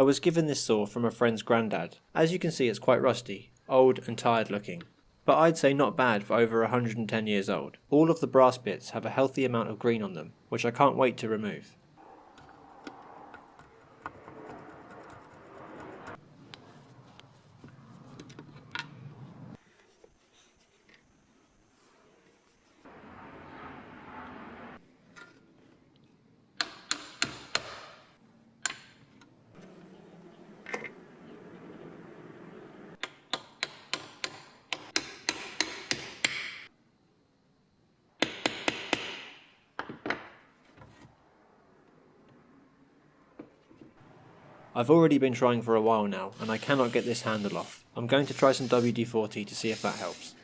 I was given this saw from a friend's granddad. As you can see, it's quite rusty, old and tired looking, but I'd say not bad for over 110 years old. All of the brass bits have a healthy amount of green on them, which I can't wait to remove. I've already been trying for a while now, and I cannot get this handle off. I'm going to try some WD-40 to see if that helps.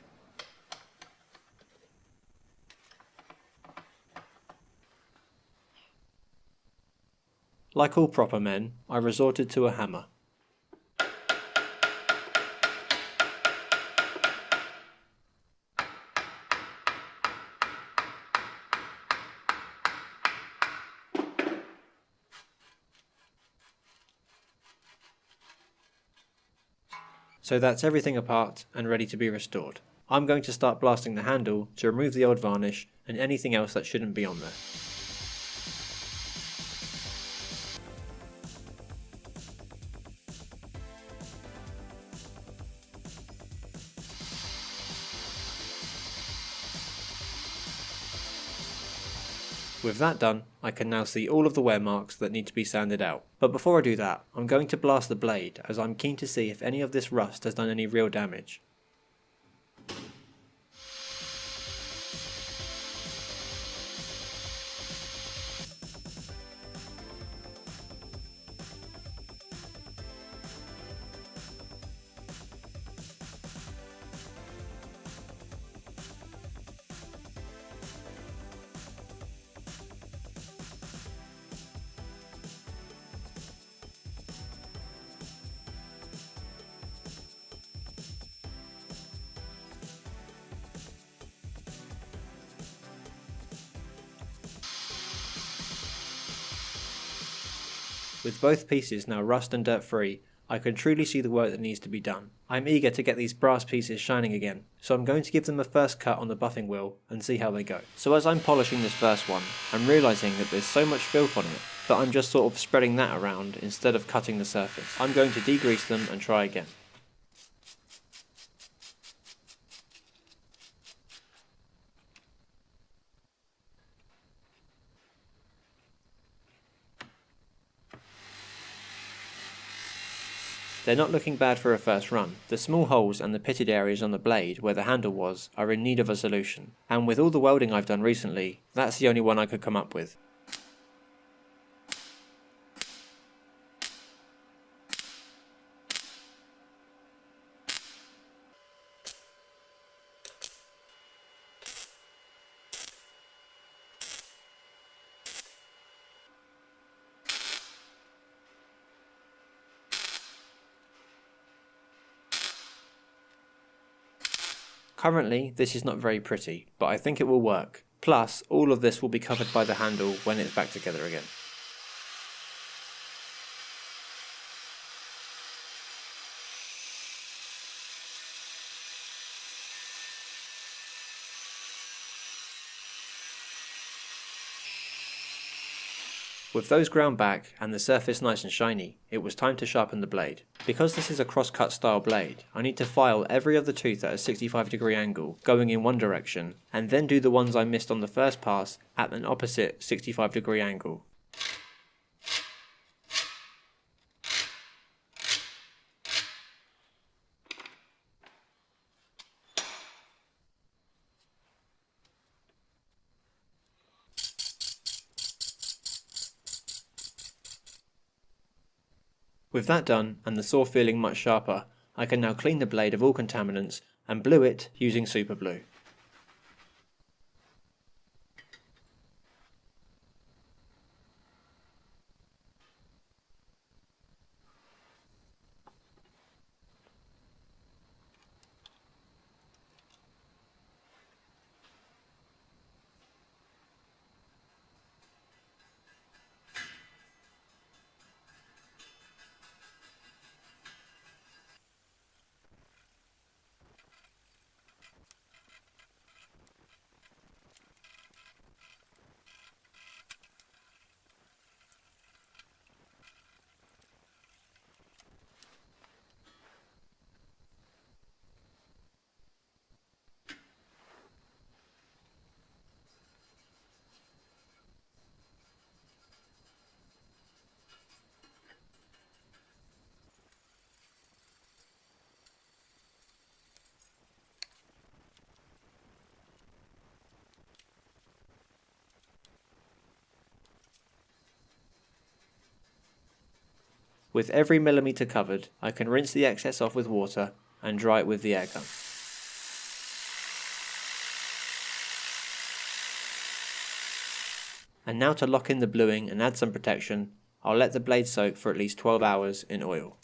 Like all proper men, I resorted to a hammer. So that's everything apart and ready to be restored. I'm going to start blasting the handle to remove the old varnish and anything else that shouldn't be on there. With that done, I can now see all of the wear marks that need to be sanded out. But before I do that, I'm going to blast the blade, as I'm keen to see if any of this rust has done any real damage. With both pieces now rust and dirt free, I can truly see the work that needs to be done. I'm eager to get these brass pieces shining again, so I'm going to give them a first cut on the buffing wheel and see how they go. So as I'm polishing this first one, I'm realising that there's so much filth on it that I'm just sort of spreading that around instead of cutting the surface. I'm going to degrease them and try again. They're not looking bad for a first run. The small holes and the pitted areas on the blade where the handle was are in need of a solution, and with all the welding I've done recently, that's the only one I could come up with. Currently, this is not very pretty, but I think it will work. Plus, all of this will be covered by the handle when it's back together again. With those ground back and the surface nice and shiny, it was time to sharpen the blade. Because this is a cross-cut style blade, I need to file every other tooth at a 65-degree angle, going in one direction, and then do the ones I missed on the first pass at an opposite 65-degree angle. With that done, and the saw feeling much sharper, I can now clean the blade of all contaminants and blue it using super glue. With every millimetre covered, I can rinse the excess off with water and dry it with the air gun. And now to lock in the bluing and add some protection, I'll let the blade soak for at least 12 hours in oil.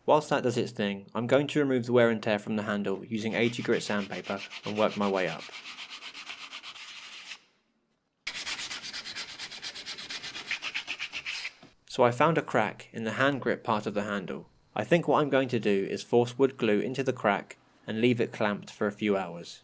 Whilst that does its thing, I'm going to remove the wear and tear from the handle using 80 grit sandpaper and work my way up. So I found a crack in the hand grip part of the handle. I think what I'm going to do is force wood glue into the crack and leave it clamped for a few hours.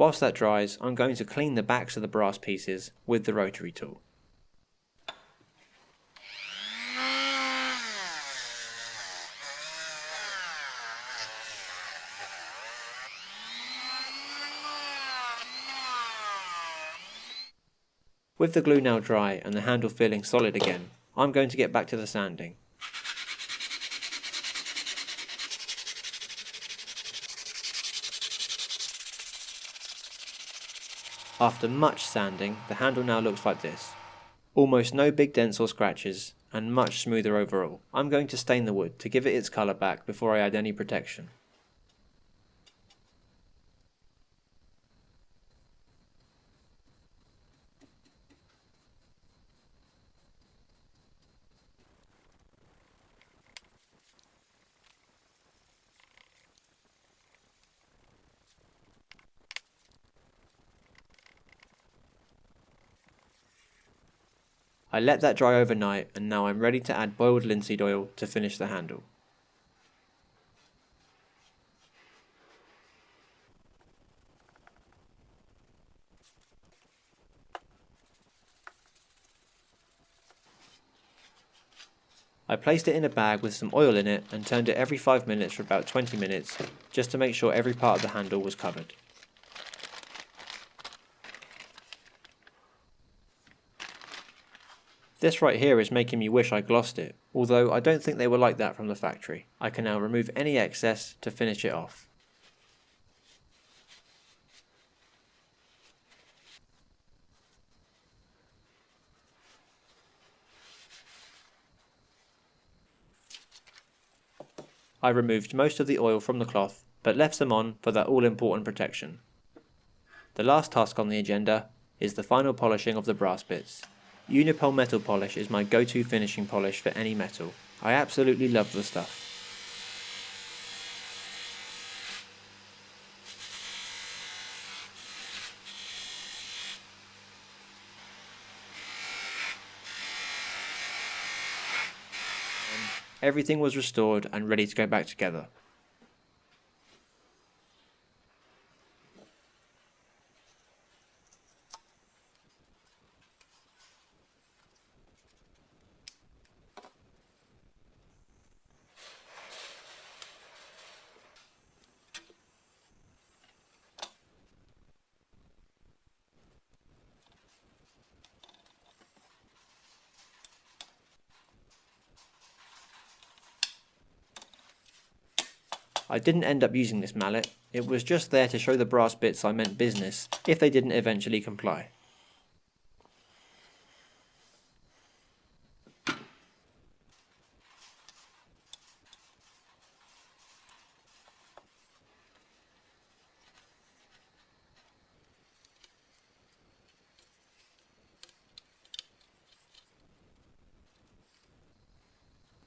Whilst that dries, I'm going to clean the backs of the brass pieces with the rotary tool. With the glue now dry and the handle feeling solid again, I'm going to get back to the sanding. After much sanding, the handle now looks like this. Almost no big dents or scratches, and much smoother overall. I'm going to stain the wood to give it its colour back before I add any protection. I let that dry overnight and now I'm ready to add boiled linseed oil to finish the handle. I placed it in a bag with some oil in it and turned it every 5 minutes for about 20 minutes just to make sure every part of the handle was covered. This right here is making me wish I glossed it, although I don't think they were like that from the factory. I can now remove any excess to finish it off. I removed most of the oil from the cloth, but left some on for that all-important protection. The last task on the agenda is the final polishing of the brass bits. Unipole metal polish is my go-to finishing polish for any metal. I absolutely love the stuff. Everything was restored and ready to go back together. I didn't end up using this mallet, it was just there to show the brass bits I meant business if they didn't eventually comply.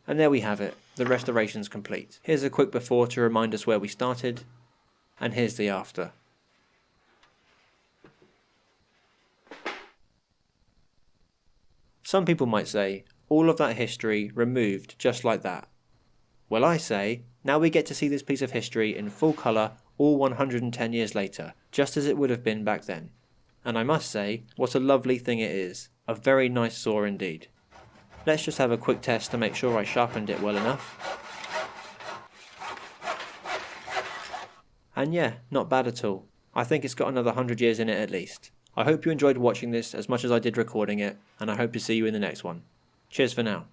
And there we have it, the restoration's complete. Here's a quick before to remind us where we started, and here's the after. Some people might say, all of that history removed just like that. Well, I say, now we get to see this piece of history in full colour all 110 years later, just as it would have been back then. And I must say, what a lovely thing it is. A very nice saw indeed. Let's just have a quick test to make sure I sharpened it well enough. And yeah, not bad at all. I think it's got another 100 years in it at least. I hope you enjoyed watching this as much as I did recording it, and I hope to see you in the next one. Cheers for now.